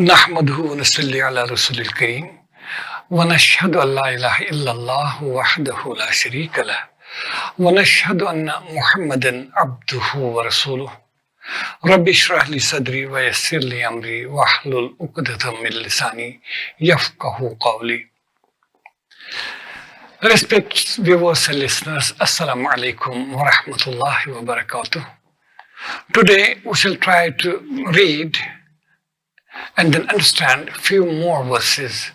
نحمده ونصلي على رسول الكريم ونشهد أن لا إله إلا الله وحده لا شريك له ونشهد أن محمدا عبده ورسوله رب اشرح لي صدري ويسر لي أمري واحلل عقدة من لساني يفقهوا قولي. Respected viewers and listeners, Assalamu alaikum wa rahmatullahi wa barakatuh. Today we shall try to read and then understand a few more verses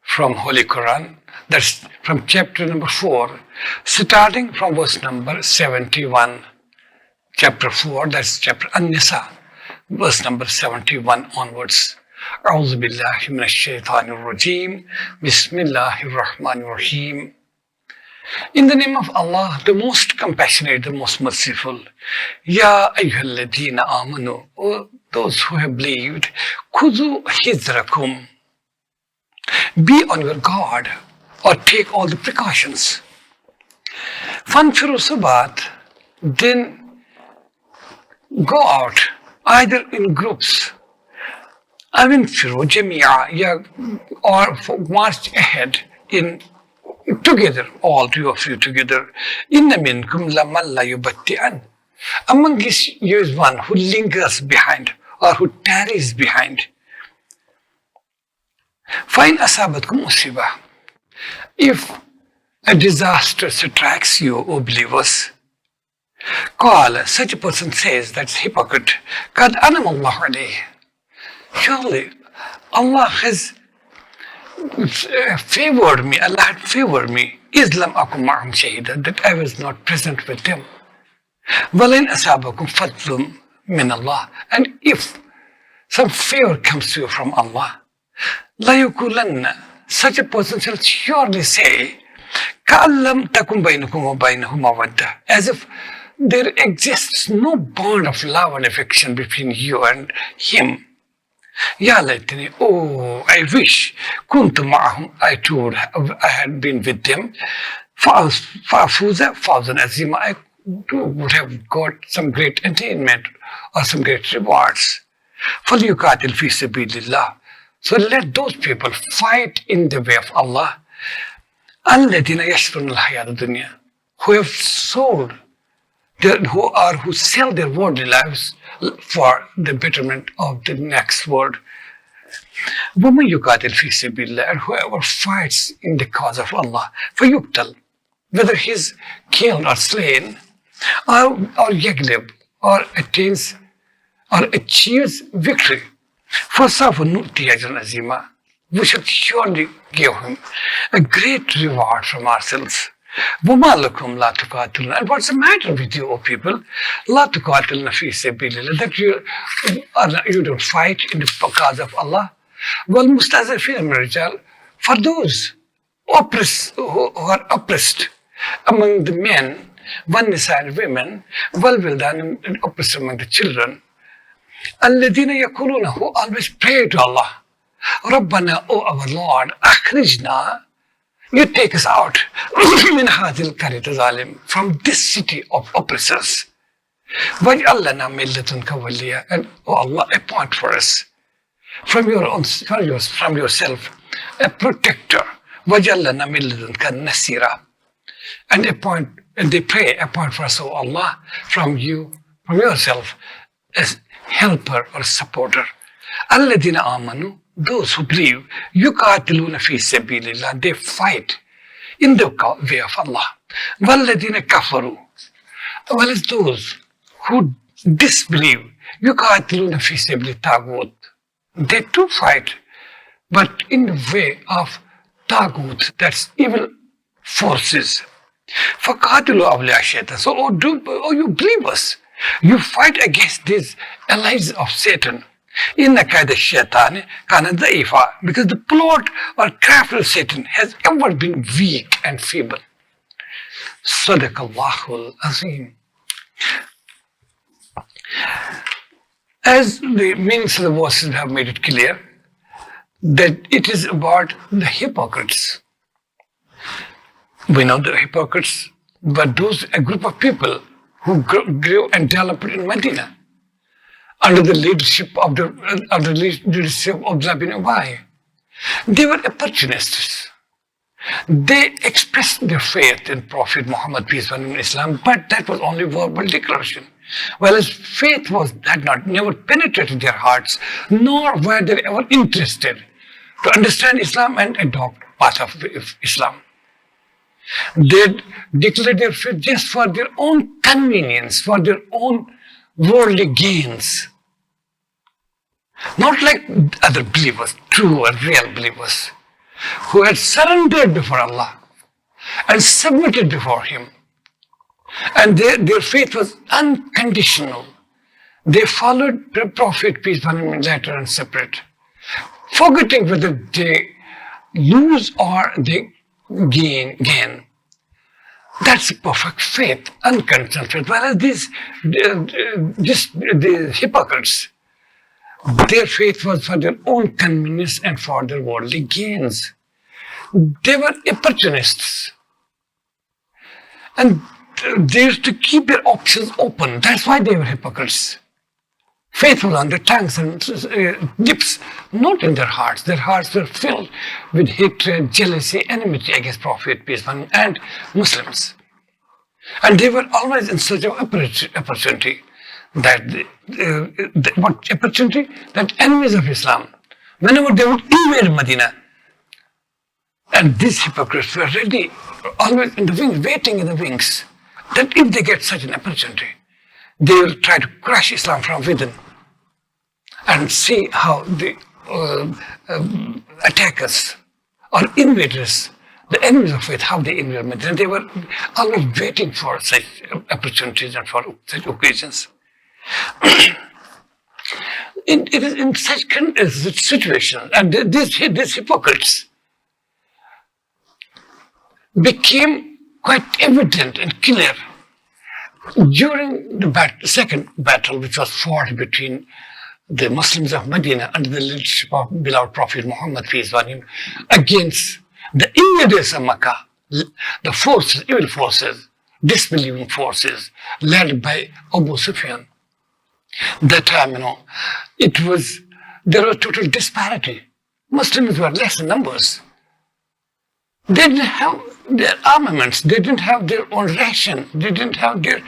from Holy Quran. That's from chapter number 4, starting from verse number 71. Chapter 4, that's chapter Al-Nisa, verse number 71 onwards. أعوذ بالله من الشيطان الرجيم بسم الله الرحمن الرحيم. In the name of Allah, the most compassionate, the most merciful. Ya ayyuhalladhina amanu, O those who have believed, khudhu hizrakum. Be on your guard or take all the precautions. Fanfiru sabat, then go out either in groups. Avinfiru jami'a, or march ahead in together, all two of you together. Inna minkum laman la yubatti'an. Among you is one who lingers behind or who tarries behind. Fa'in asabatkum musiba. If a disaster strikes you, O believers, qala, such a person says, that's hypocrite, qad anam Allah alayhi. Surely Allah has favored me, Allah had favored me. Islam akum ma'am shahida, that I was not present with them. Walain asabakum fadlum min Allah. And if some favor comes to you from Allah, la yukulanna, such a person shall surely say, ka'allam takum bainakum wa bainahu mawadda, as if there exists no bond of love and affection between you and him. Ya laytani, oh, I wish, kuntu ma'ahum, I had been with them, fa'afuza fawzan azima, I would have got some great attainment or some great rewards. فَلْيُقَاتِلْ فِي سَبِيلِ اللَّهِ. So let those people fight in the way of Allah. الَّذِينَ يَشْرُونَ الْحَيَاةَ الدُّنْيَا, who have sold, who sell their worldly lives for the betterment of the next world. وَمَنْ يُقَاتِلْ فِي سَبِيلِ اللَّهِ, and whoever fights in the cause of Allah, فَيُقْتَلْ, whether he is killed or slain, or yaglib, or attains or achieves victory, فَسَوْفَ نُؤْتِيهِ أَجْرًا عَظِيمًا, we shall surely give him a great reward from ourselves. وَمَا لَكُمْ لَا تُقَاتِلُونَ, and what's the matter with you, O people? لَا تُقَاتِلُونَ فِي سَبِيلِ اللَّهِ, that you don't fight in the cause of Allah. وَالْمُسْتَضْعَفِينَ مِنَ الرِّجَالِ, for those who are oppressed among the men, وَالنِّسَاءِ and women, وَالْوِلْدَانِ, and oppressed among the children. الَّذِينَ يَقُولُونَ, who always pray to Allah, رَبَّنَا, O our Lord, أَخْرِجْنَا, you take us out من هذه القرية الظالم, from this city of oppressors. وَاجْعَلْ لَنَا مِن لَدُنْكَ وَلِيًّا, and O Allah, appoint for us from yourself a protector. وَاجْعَلْ لَنَا مِن لَدُنْكَ نَصِيرًا, and they pray, appoint for us, O Allah, from yourself, as helper or supporter. الَّذِينَ آمَنُوا, those who believe, يُقَاتِلُونَ فِي سَبِيلِ اللَّهِ, they fight in the way of Allah. وَالَّذِينَ كَفَرُوا, well as those who disbelieve, يُقَاتِلُونَ فِي سَبِيلِ الطَّاغُوتِ, they too fight, but in the way of Taghut, that's evil forces. فَقَاتِلُوا أَوْلِيَاءَ الشَّيْطَانِ, so you believers, you fight against these allies of Satan. إِنَّ كَيْدَ الشَّيْطَانِ كَانَ ضَعِيفًا, because the plot or craft of Satan has ever been weak and feeble. صَدَقَ اللَّهُ الْعَظِيمُ. As the meanings of the verses have made it clear, that it is about the hypocrites. We know the hypocrites, but a group of people who grew and developed in Medina. under the leadership of Abdullah bin Ubay. They were opportunists. They expressed their faith in Prophet Muhammad, peace be upon him, in Islam, but that was only verbal declaration. Whereas faith had never penetrated their hearts, nor were they ever interested to understand Islam and adopt part of Islam. They declared their faith just for their own convenience, for their own worldly gains. Not like other believers, true and real believers, who had surrendered before Allah and submitted before Him. And their faith was unconditional. They followed the Prophet, peace be upon him, in letter and separate, forgetting whether they lose or they gain. That's perfect faith, unconditional faith. Whereas these hypocrites, their faith was for their own convenience and for their worldly gains. They were opportunists. And they used to keep their options open. That's why they were hypocrites. Faith was on their tongues and lips, not in their hearts. Their hearts were filled with hatred, jealousy, enmity against Prophet, peace be upon him, and Muslims. And they were always in search of opportunity. What opportunity? That enemies of Islam, whenever they would invade Medina, and these hypocrites were ready, always in the wings, waiting in the wings, that if they get such an opportunity, they will try to crush Islam from within and see how the attackers or invaders, the enemies of faith, how they invade Medina. They were always waiting for such opportunities and for such occasions. It is in such situations, and these hypocrites became quite evident and clear during the second battle, which was fought between the Muslims of Medina under the leadership of beloved Prophet Muhammad, peace be upon him, against the invaders of Makkah, the forces, evil forces, disbelieving forces, led by Abu Sufyan. That time, there was total disparity. Muslims were less in numbers. They didn't have their armaments. They didn't have their own ration. They didn't have their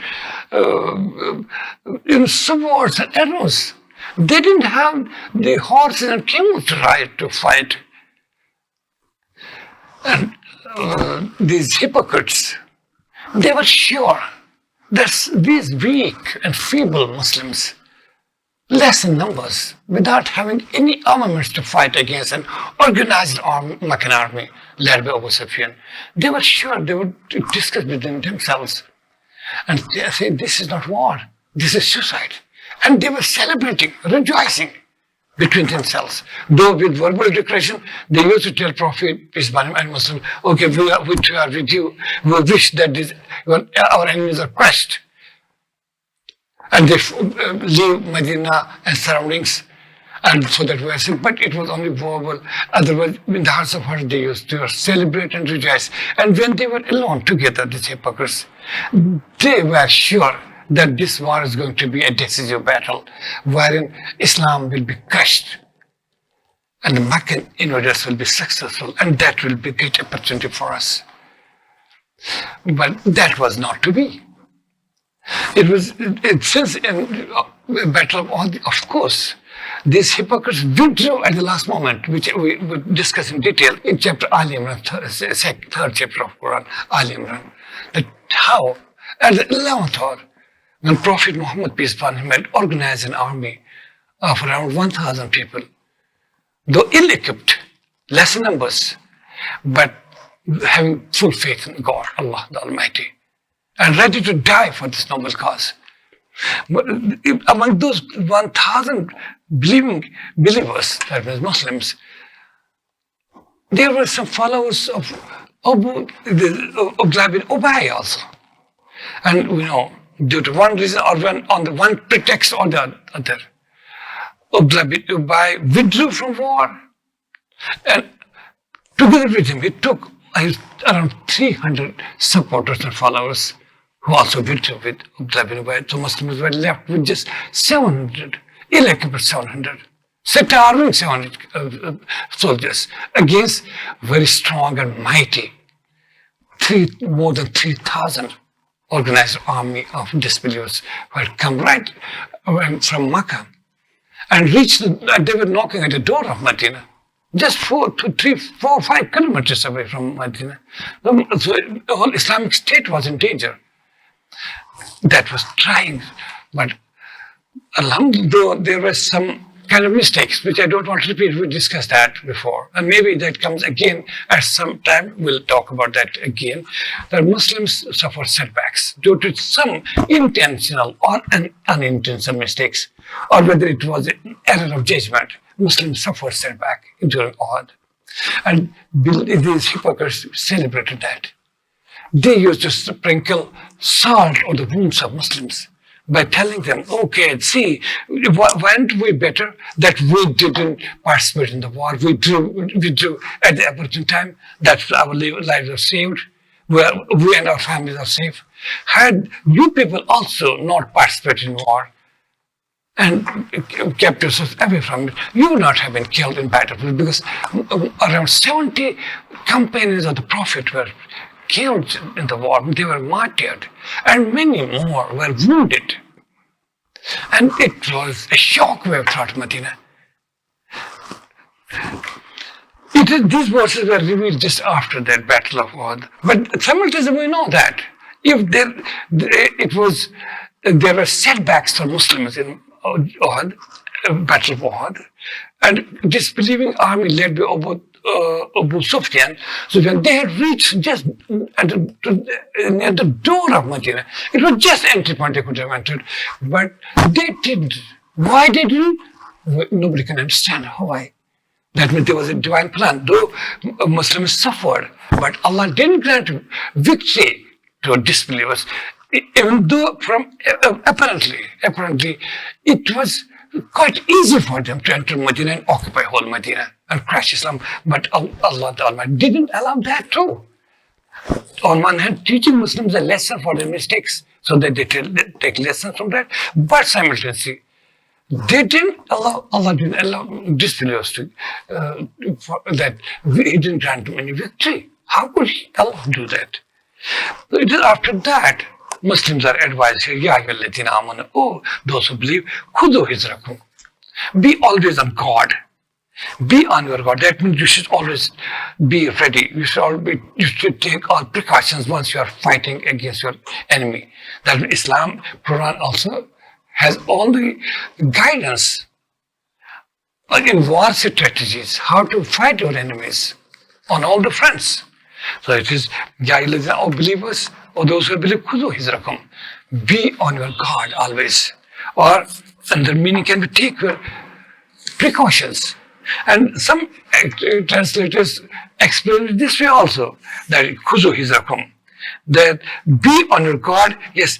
swords and arrows. They didn't have the horses and camels to ride to fight. And these hypocrites, they were sure that these weak and feeble Muslims, less in numbers, without having any armaments to fight against an organized Meccan army led by Abu Sufyan, they were sure they would discuss within themselves and they say, this is not war, this is suicide. And they were celebrating, rejoicing between themselves. Though with verbal declaration, they used to tell Prophet, peace be upon him, and Muslims, okay, we are with you. We wish that our enemies are crushed. And they leave Medina and surroundings, and so that we are saying, but it was only verbal. Otherwise, in the hearts of hearts, they used to celebrate and rejoice. And when they were alone together, these hypocrites, they were sure that this war is going to be a decisive battle, wherein Islam will be crushed, and the Meccan invaders will be successful, and that will be a great opportunity for us. But that was not to be. Since in Battle of Uhud, of course, these hypocrites withdrew at the last moment, which we will discuss in detail in chapter Al Imran, third chapter of Quran, Al Imran. That how, at the 11th hour, when Prophet Muhammad, peace be upon him, had organized an army of around 1,000 people, though ill-equipped, less in numbers, but having full faith in God, Allah the Almighty, and ready to die for this noble cause. But among those 1,000 believers, that means Muslims, there were some followers of Abdullah bin Ubay also. And due to one reason or on the one pretext or the other, Abdullah bin Ubay withdrew from war. And together with him, he took around 300 supporters and followers who also withdrew with Abdullah bin Ubay. So Muslims were left with just 700 ill-equipped 700, starving 700 soldiers against very strong and mighty, more than 3,000 organized army of disbelievers who had come right from Makkah and reached, they were knocking at the door of Medina, just 4 to 3, 4, 5 kilometers away from Medina. So the whole Islamic State was in danger. That was trying, but alhamdulillah, there were some kind of mistakes, which I don't want to repeat. We discussed that before. And maybe that comes again at some time. We'll talk about that again. That Muslims suffer setbacks due to some intentional or unintentional mistakes, or whether it was an error of judgment. Muslims suffer setback during Uhud. And these hypocrites celebrated that. They used to sprinkle salt on the wounds of Muslims by telling them, okay, see, weren't we better that we didn't participate in the war? We drew at the opportune time, that our lives are saved, where we and our families are safe. Had you people also not participated in war and kept yourselves away from it, you would not have been killed in battlefield, because around 70 companions of the Prophet were killed in the war. They were martyred, and many more were wounded. And it was a shockwave throughout Medina. These verses were revealed just after that battle of Uhud. But simultaneously, we know that if there were setbacks for Muslims in Uhud, battle of Uhud, and disbelieving army led by Abu Sufyan, they had reached just near the door of Medina. It was just entry point they could have entered, but they didn't. Why they didn't? Nobody can understand why. That means there was a divine plan. Though Muslims suffered, but Allah didn't grant victory to disbelievers. Even though apparently it was quite easy for them to enter Medina and occupy whole Medina and crush Islam, but Allah the Almighty didn't allow that too. On one hand, teaching Muslims a lesson for their mistakes, so that they take lessons from that, but simultaneously, Allah didn't allow disbelievers to, that He didn't grant them any victory. How could Allah do that? So it is after that, Muslims are advised here, Ya ayyuhalladhina amanu, oh, those who believe, khudhu hizrakum. Be always on guard. Be on your guard. That means you should always be ready. You should take all precautions once you are fighting against your enemy. That means Islam, Quran also has all the guidance in war strategies, how to fight your enemies on all the fronts. So it is, Ya ayyuhalladhina, oh believers, or those who believe, khudhu hizrakum. Be on your guard always. Or another meaning can be take your precautions. And some translators explain it this way also, that khudhu hizrakum, that be on your guard. Yes,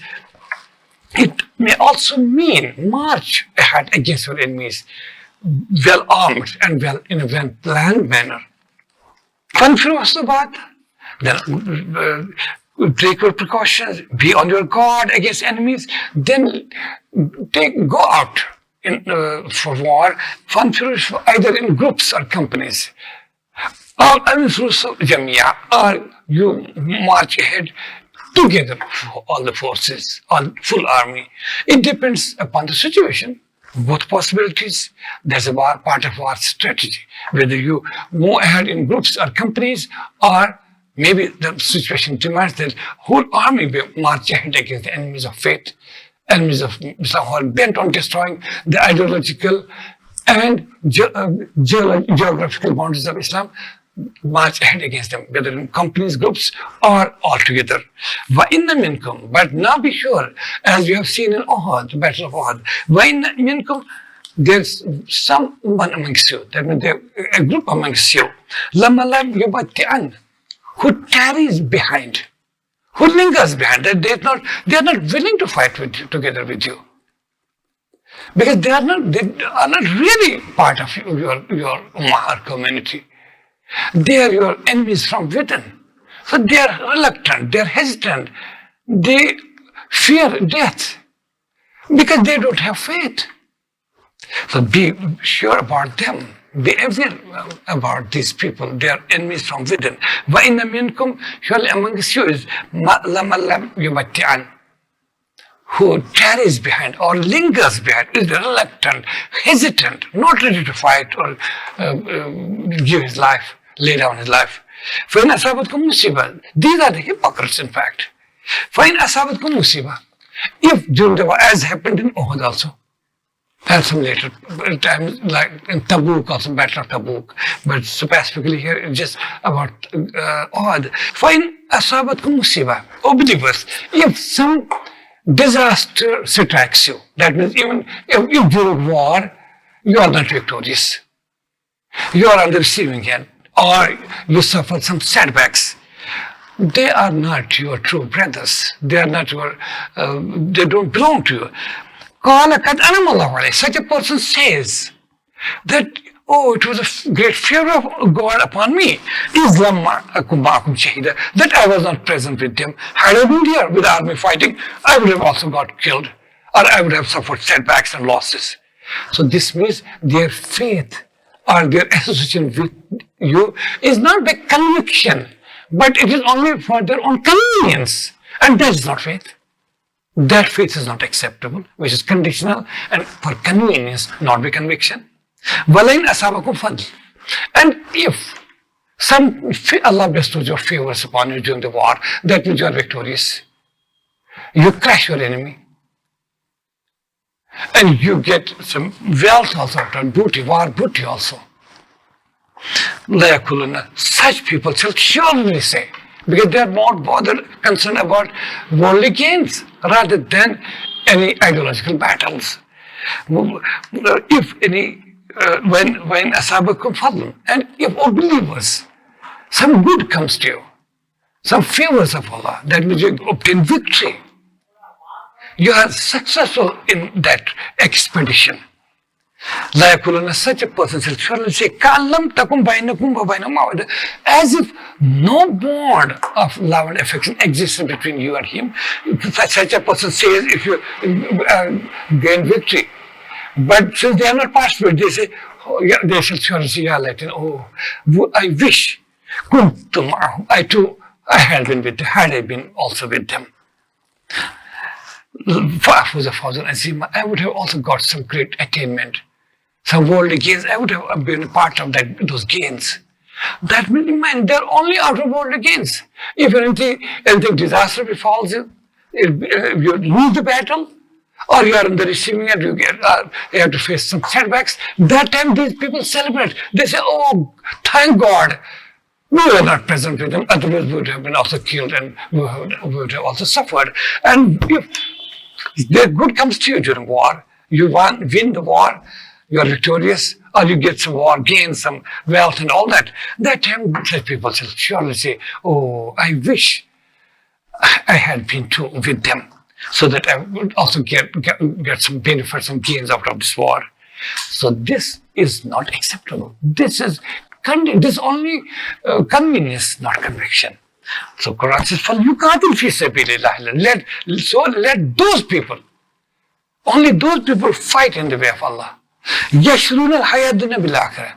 it may also mean march ahead against your enemies, well armed and well in a well planned manner. Confuse the baat, then take your precautions, be on your guard against enemies, then go out for war, either in groups or companies, or you march ahead together, all the forces, all full army. It depends upon the situation. Both possibilities. There's a part of war strategy, whether you move ahead in groups or companies, or maybe the situation demands that whole army will march ahead against the enemies of faith, enemies of Islam who are bent on destroying the ideological and geographical boundaries of Islam, march ahead against them, whether in companies, groups, or all together. وَإِنَّ مِنْكُمْ, but now be sure, as we have seen in Uhud, the Battle of Uhud, وَإِنَّ مِنْكُمْ, there's someone amongst you, that means a group amongst you, لَمَّا لَمْ يُبَتِّعَنْ, who tarries behind, who lingers behind, that they are not willing to fight together with you. Because they are not really part of your ummah or community. They are your enemies from within. So they are reluctant, they are hesitant, they fear death because they don't have faith. So be sure about them. Be aware about these people. They are enemies from within. وَإِنَّ مِنْكُمْ surely amongst you is لَمَّن لَمْ يُمَتِّعَنْ who tarries behind or lingers behind, is reluctant, hesitant, not ready to fight or give his life, lay down his life. فَإِنْ أَصَابَتْكُمْ مُصِيبَةٌ These are the hypocrites, in fact. فَإِنْ أَصَابَتْكُمْ مُصِيبَةٌ If during the war, as happened in Uhud also, and some later times, like in Tabuk, also Battle of Tabuk, but specifically here, it's just about Uhud. فَإِنْ أَصَابَتْكُمْ مُصِيبَةٌ O believers, if some disaster strikes you, that means even if during war, you are not victorious, you are on the receiving end, or you suffer some setbacks, they are not your true brothers. They are not your, they don't belong to you. Such a person says that, oh, it was a great fear of God upon me. That I was not present with them. Had I been here with the army fighting, I would have also got killed, or I would have suffered setbacks and losses. So this means their faith or their association with you is not by conviction, but it is only for their own convenience. And that is not faith. That faith is not acceptable, which is conditional and for convenience, not by conviction. وَلَيْنْ أَصَابَكُمْ فَضْلٌ And if some Allah bestows your favors upon you during the war, that means you are victorious. You crush your enemy. And you get some wealth also, booty, war booty also. Such people shall surely say, because they are more concerned about worldly gains rather than any ideological battles. If any, when asabakum fadlun, and if, O believers, some good comes to you, some favors of Allah, that means you obtain victory, you are successful in that expedition. Such a person shall surely say, as if no bond of love and affection exists between you and him. Such a person says, if you gain victory, but since they are not participating, they say, oh, yeah, they shall surely say, I wish, I too, I had been with them, had I been also with them. I would have also got some great attainment, some worldly gains. I would have been a part of those gains. That means they're only out of worldly gains. If anything disaster befalls you, if you lose the battle, or you are in the receiving end, you have to face some setbacks. That time these people celebrate. They say, oh, thank God, we were not present with them, otherwise we would have been also killed and we would have also suffered. And if the good comes to you during war, you win the war, you are victorious, or you get some war gains, some wealth and all that. That time such people shall surely say, oh, I wish I had been too with them, so that I would also get some benefits, some gains out of this war. So this is not acceptable. This is only convenience, not conviction. So Quran says, فَلْيُقَاتِلْ فِي سَبِيلِ اللَّهِ So let those people, only those people fight in the way of Allah. يَشْرُونَ الْحَيَاةَ الدُّنْيَا بِالْآخِرَةِ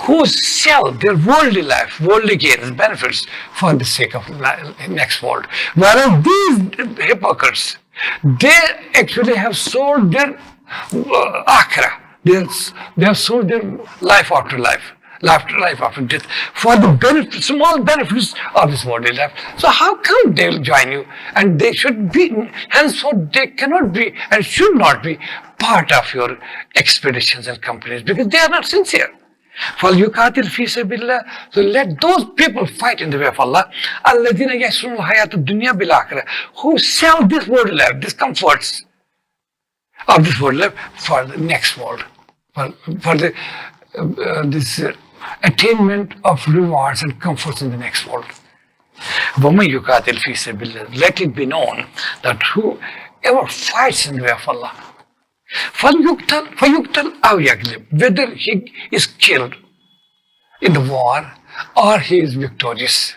Who sell their worldly life, worldly gains, benefits for the sake of next world. Whereas these hypocrites, they actually have sold their akhirah. They have sold their life after life. Life after death, for the small benefits of this worldly life. So how come they will join you? And they should be, henceforth they cannot be and should not be part of your expeditions and companies, because they are not sincere. فَلْيُقَاتِلْ فِي سَبِيلِ اللَّهِ So let those people fight in the way of Allah, الَّذِينَ يَشْرُونَ الْحَيَاةَ الدُّنْيَا بِالْآخِرَةِ Who sell this worldly life, these comforts of this worldly life for the next world, for the this attainment of rewards and comforts in the next world. وَمَنْ يُقَاتِلْ فِي سَبِيلِ اللَّهِ Let it be known that whoever fights in the way of Allah, فَيُقْتَلْ أَوْ يَغْلِبْ Whether he is killed in the war or he is victorious,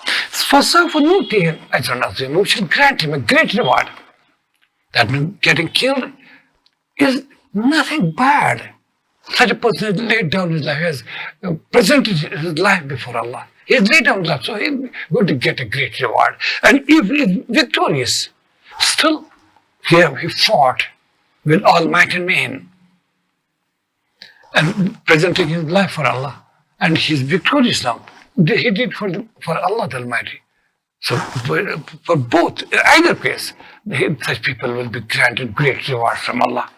فَسَوْفَ نُؤْتِيهِ أَجْرًا عَظِيمًا We shall grant him a great reward. That means getting killed is nothing bad. Such a person has laid down his life, has presented his life before Allah. He has laid down his life, so he is going to get a great reward. And if he is victorious, still he fought with all might and main and presenting his life for Allah. And he is victorious now. He did for Allah the Almighty. So for both, either case, such people will be granted great reward from Allah.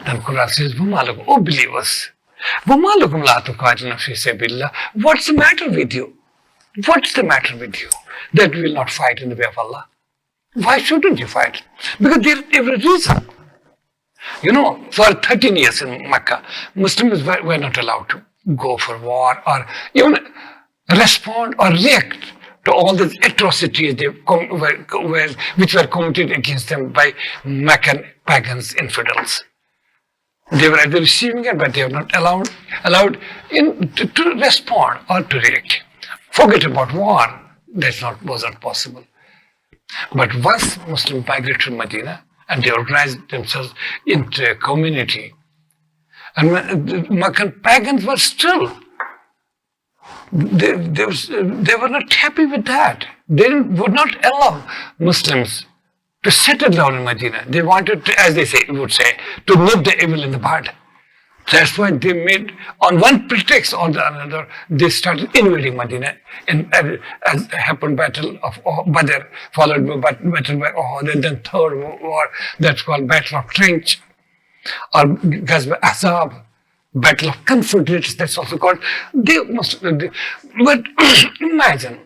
Then Quran says, O believers, what's the matter with you? What's the matter with you that you will not fight in the way of Allah? Why shouldn't you fight? Because there is every reason. For 13 years in Mecca, Muslims were not allowed to go for war or even respond or react to all these atrocities which were committed against them by Meccan pagans, infidels. They were either receiving it, but they were not allowed to respond or to react. Forget about war. Was not possible. But once Muslims migrated to Medina and they organized themselves into a community, and the Meccan pagans were still, they were not happy with that. They would not allow Muslims to settle down in Medina. They wanted to, as they would say, to nip the evil in the bud. That's why they made, on one pretext or the another, they started invading Medina. And as happened, Battle of Badr, followed by Battle by Uhud, and then third war, that's called Battle of Trench, or Ghazwa Ahzab, Battle of Confederates, that's also called. But imagine,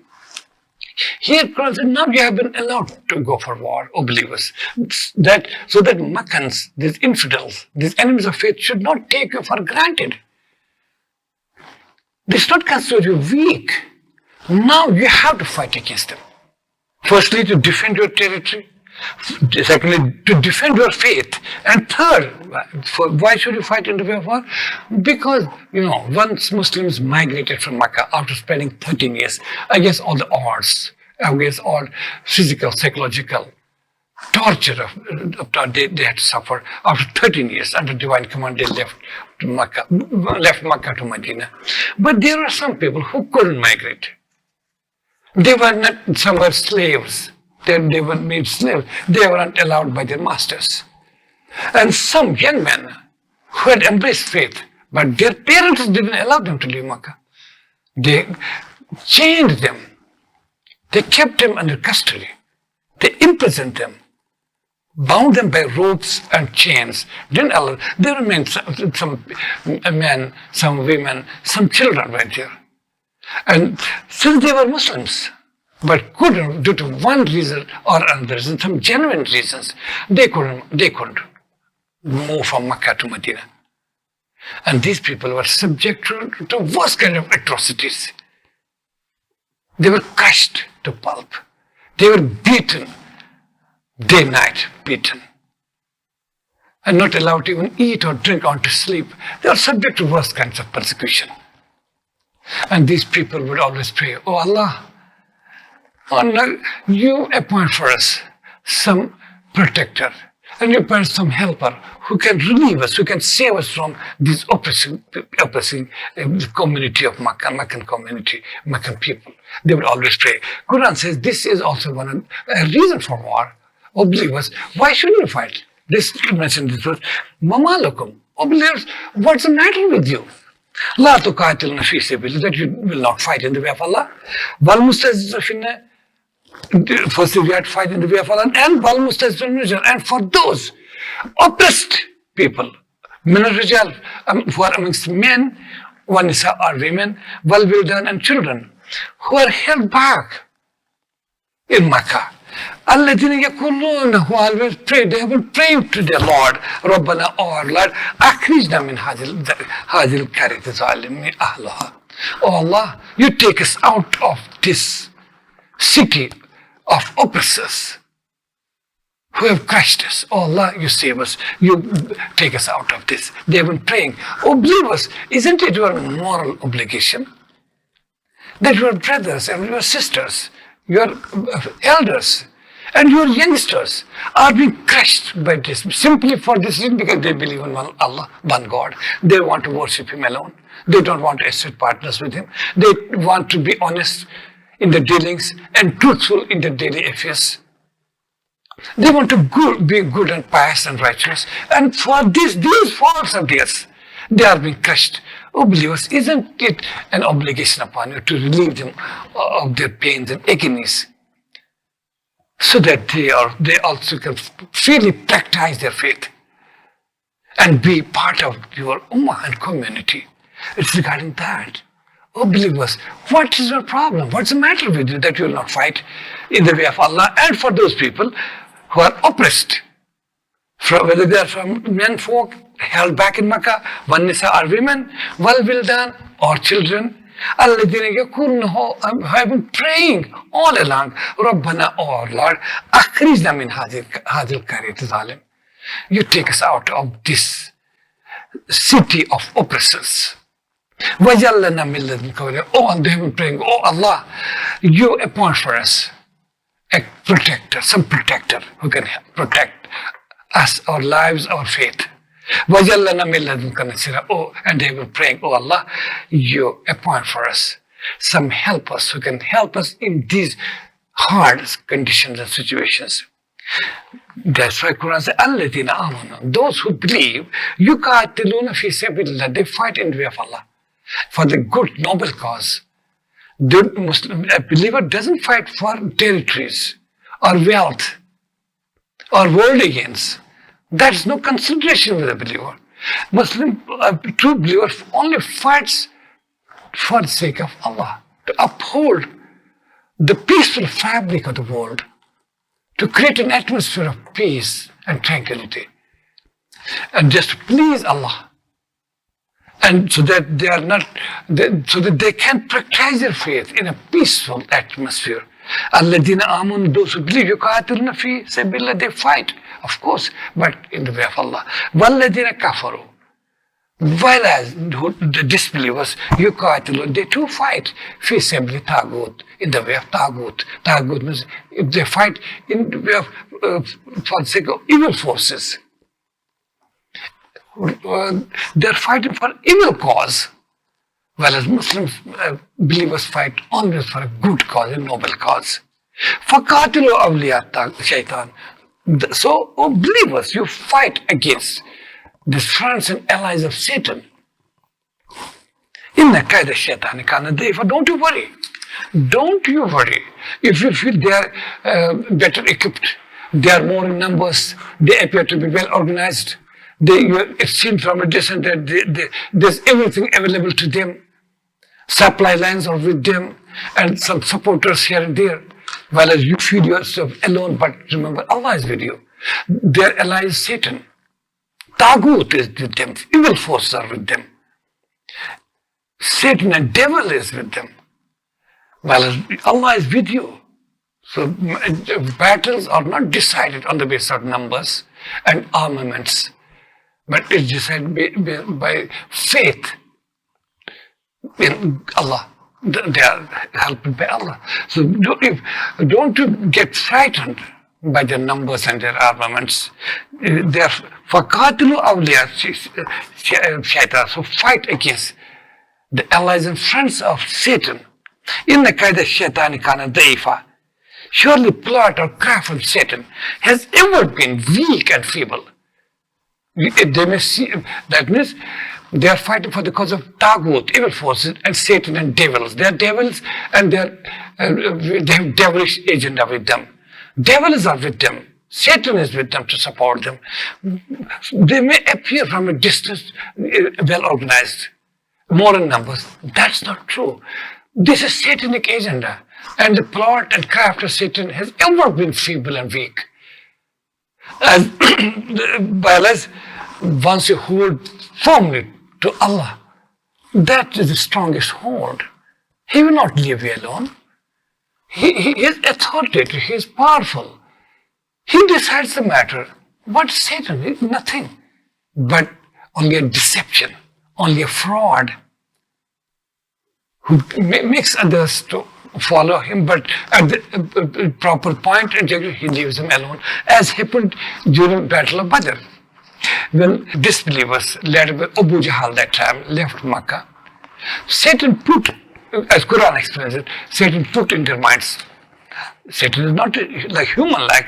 here Quran said, now you have been allowed to go for war, O believers. So that Meccans, these infidels, these enemies of faith should not take you for granted. They should not consider you weak. Now you have to fight against them. Firstly, to defend your territory. Secondly, to defend your faith. And third, why should you fight in the way of war? Because, once Muslims migrated from Mecca after spending 13 years against all the odds, against all physical, psychological torture they had to suffer, after 13 years under divine command, they left Mecca to Medina. But there are some people who couldn't migrate. They were not, some were slaves. They were made slaves. They weren't allowed by their masters. And some young men who had embraced faith, but their parents didn't allow them to leave Mecca. They chained them. They kept them under custody. They imprisoned them, bound them by ropes and chains. Didn't allow. There remained some men, some women, some children were there. And since they were Muslims, but couldn't, due to one reason or another, some genuine reasons, they couldn't move from Mecca to Medina. And these people were subject to worst kind of atrocities. They were crushed to pulp. They were beaten, day and night beaten, and not allowed to even eat or drink or to sleep. They were subject to worst kinds of persecution. And these people would always pray, "Oh Allah, you appoint for us some protector, and you appoint some helper who can relieve us, who can save us from this oppressing community of Mecca, Meccan community, Meccan people." They would always pray. Quran says this is also a reason for war. O believers, why shouldn't you fight? This mentioned this verse, Mamalakum. O believers, what's the matter with you? La tuqatilna fi sabilillah, that you will not fight in the way of Allah. Wal mustazifina, firstly we had to fight in the way of Allah, and wal mustazifina, and for those oppressed people, min al-rijal, who are amongst men, wal nisa are women, wal wildan and children, who are held back in Makkah. الذين يقولون, who always pray, they have been praying to their Lord, ربنا, our Lord, أخرجنا من هذه القرية الظالم أهلها. Oh Allah, you take us out of this city of oppressors who have crushed us. Oh Allah, you save us, you take us out of this. They have been praying. Oh believers, isn't it your moral obligation that your brothers and your sisters, your elders, And your youngsters are being crushed by this simply for this reason because they believe in one Allah, one God. They want to worship Him alone. They don't want to associate partners with Him. They want to be honest in their dealings and truthful in their daily affairs. They want to be good and pious and righteous. And for these faults of theirs, they are being crushed. Oh believers, isn't it an obligation upon you to relieve them of their pains and agonies so that they also can freely practice their faith and be part of your ummah and community? It's regarding that. Oh believers, what is your problem? What's the matter with you that you will not fight in the way of Allah and for those people who are oppressed? Whether they are from men folk held back in Makkah, Al-Nisa are women, Wal-Wildan or children. Allah have been praying all along, Rabbana, oh Lord, akhrijna min hadil qaryat zalim. You take us out of this city of oppressors. Wajallana min ladunka waliya. Oh, and they have been praying, oh Allah, you appoint for us a protector, some protector who can protect us, our lives, our faith. وَجَلَّنَا مِن لَدُنْكَ نَصِيرًا. Oh, and they were praying, oh Allah, you appoint for us some helpers who can help us in these hard conditions and situations. That's why Quran says, الَّذِينَ آمَنُوا. Those who believe, يُقَاتِلُونَ فِي سَبِيلِ اللَّهِ. They fight in the way of Allah for the good, noble cause. A believer doesn't fight for territories or wealth or worldly gains. There is no consideration with a believer. A true believer only fights for the sake of Allah, to uphold the peaceful fabric of the world, to create an atmosphere of peace and tranquility, and just to please Allah, and so that so that they can practice their faith in a peaceful atmosphere. Alladina amun, those who believe, yuqatiluna fi sabilillah, they fight, of course, but in the way of Allah. Walladina kafaru, whereas the disbelievers, yuqatilun, they too fight fi sabili tagut, in the way of tagut. Tagut means they fight in the way of for the sake of evil forces. They're fighting for evil cause. Whereas Muslims, believers fight always for a good cause, a noble cause. فَقَاتِلُوا أَوْلِيَاءَ الشَّيْطَانِ. So, oh believers, you fight against the friends and allies of Satan. إِنَّ كَيْدَ الشَّيْطَانِ كَانَ ضَعِيفًا. Don't you worry. Don't you worry. If you feel they are better equipped, they are more in numbers, they appear to be well organized, it's seen from a distance that there's everything available to them. Supply lines are with them and some supporters here and there. Whereas you feel yourself alone, but remember Allah is with you. Their ally is Satan. Tagut is with them. Evil forces are with them. Satan and devil is with them. Whereas Allah is with you. So battles are not decided on the basis of numbers and armaments, but it's decided by faith in Allah. They are helped by Allah. So don't you get frightened by their numbers and their armaments. They are فَقَاتِلُوا أَوْلِيَاءَ الشَّيْطَانِ. So fight against the allies and friends of Satan. إِنَّ كَيْدَ الشَّيْطَانِ كَانَ ضَعِيفًا. Surely plot or craft of Satan has ever been weak and feeble. They may see, that means they are fighting for the cause of Tagut, evil forces, and Satan and devils. They are devils and they have devilish agenda with them. Devils are with them. Satan is with them to support them. They may appear from a distance well organized, more in numbers. That's not true. This is satanic agenda. And the plot and craft of Satan has ever been feeble and weak. And whereas once you hold firmly to Allah, that is the strongest hold. He will not leave you alone. He is authoritative, he is powerful. He decides the matter. What's Satan? It's nothing but only a deception, only a fraud who makes others to follow him, but at the proper point, he leaves him alone, as happened during Battle of Badr. When disbelievers, led by Abu Jahl that time, left Makkah, Satan put, as Quran explains it, Satan put in their minds. Satan is not like human-like,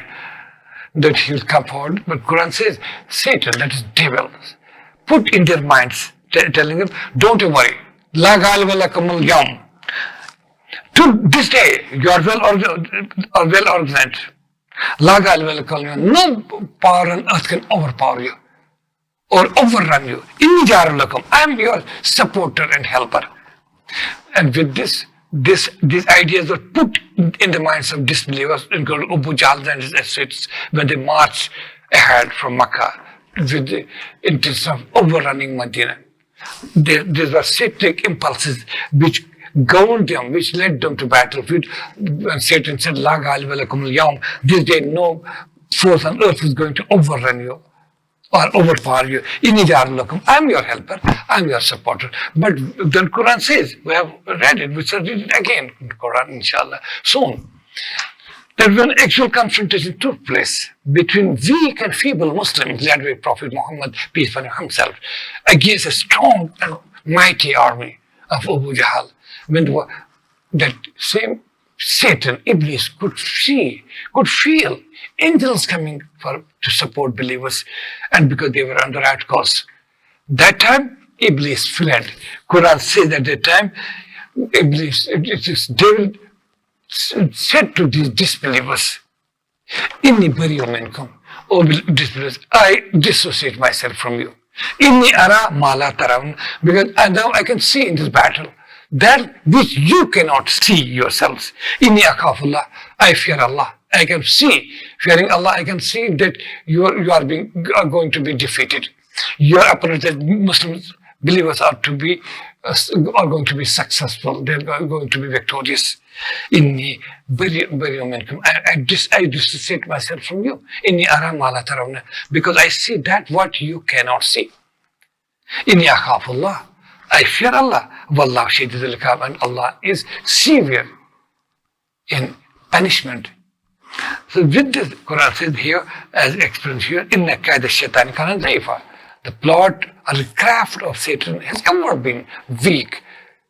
that he will come forward, but Quran says, Satan, that is devil, put in their minds, telling them, don't you worry, La ghaliba lakum al-yawm. To this day, you are well organized. La ghaliba lakum al-yawm. No power on earth can overpower you or overrun you. Inni jaru lakum. I am your supporter and helper. And with this, these ideas were put in the minds of disbelievers, including Abu Jahl and his associates, when they marched ahead from Makkah with the intention of overrunning Medina. These were satanic impulses which governed them, which led them to battlefield. When Satan said, La ghaliba lakum al-yawm, this day no force on earth is going to overrun you or overpower you. Inni jaru lakum. I am your helper, I am your supporter. But then Quran says, we have read it, we shall read it again in Quran, inshallah, soon. That when actual confrontation took place between weak and feeble Muslims, led by Prophet Muhammad, peace be upon him, himself, against a strong and mighty army of Abu Jahl, when that same Satan, Iblis, could feel angels coming to support believers, and because they were under right cause. That time, Iblis fled. Quran says at that time, Iblis, David said to these disbelievers, Inni bari'un minkum, O disbelievers, I dissociate myself from you. Inni ara ma la tarawun, because now I can see in this battle that which you cannot see yourselves. Inni akhafullah, I fear Allah. I can see, fearing Allah, I can see that you are going to be defeated. Your opponents, that Muslims, believers are going to be successful. They are going to be victorious. Inni bari'un minkum. I dissociate myself from you. Inni ara ma la tarawna, because I see that what you cannot see. Inni akhafullah, I fear Allah. Wallahu shadidul iqab, and Allah is severe in punishment. So with this, Quran says here, as explained here, Inna kaida shaitani kana dhaifa. The plot or the craft of Satan has ever been weak.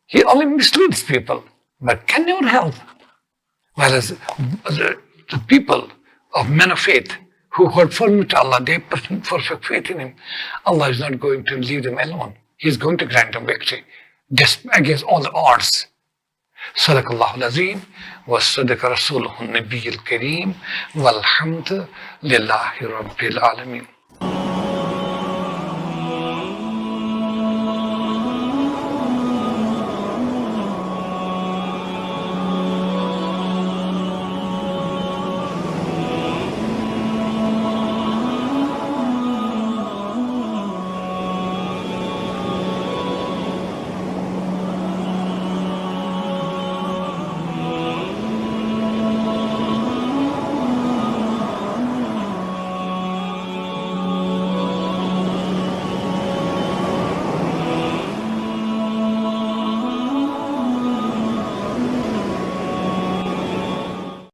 He only misleads people, but can never help. Whereas the people of men of faith who hold firmly to Allah, they have perfect faith in Him. Allah is not going to leave them alone. He is going to grant them victory against all the odds. صدق الله العظيم وصدق رسوله النبي الكريم والحمد لله رب العالمين.